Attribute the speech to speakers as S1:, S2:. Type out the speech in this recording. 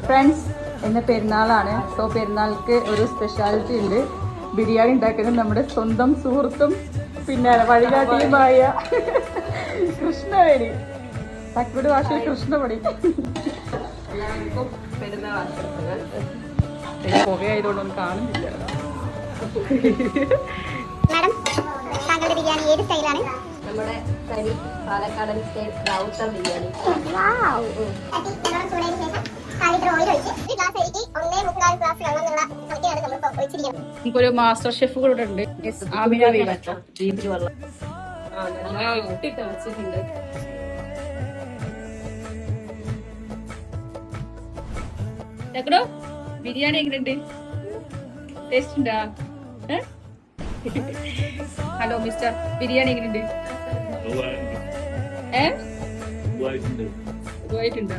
S1: Friends, ഇന്ന് പെരുന്നാളാണ്. So പെരുന്നാൾക്ക് ഒരു സ്പെഷ്യാലിറ്റി ഉണ്ട്. ബിരിയാണി ഉണ്ടാക്കുന്നത് നമ്മുടെ സ്വന്തം സുഹൃത്തും പിന്നെ വഴികാട്ടിയുമായ കൃഷ്ണവേണി, തക്കുട് ഭാഷയിൽ കൃഷ്ണപടി.
S2: എല്ലാവർക്കും പെരുന്നാൾ ആശംസകൾ.
S1: പുകയായതുകൊണ്ടൊന്നും കാണുന്നില്ല.
S3: മാഡം, താങ്കളുടെ ബിരിയാണി ഏത് സ്റ്റൈലാണ്?
S2: നമ്മുടെ തനി പാലക്കാടൻ സ്റ്റൈൽ റൗട്ടർ ബിരിയാണി.
S1: നമുക്കൊരു മാസ്റ്റർ ഷെഫ് കൂടെ ഉണ്ട്.
S2: വെച്ചിട്ടുണ്ട്.
S1: ബിരിയാണി എങ്ങനെയുണ്ട്? ടേസ്റ്റ് ഉണ്ടാ? ഹലോ മിസ്റ്റർ, ബിരിയാണി എങ്ങനെയുണ്ട്? സുഖമായിട്ടുണ്ടോ?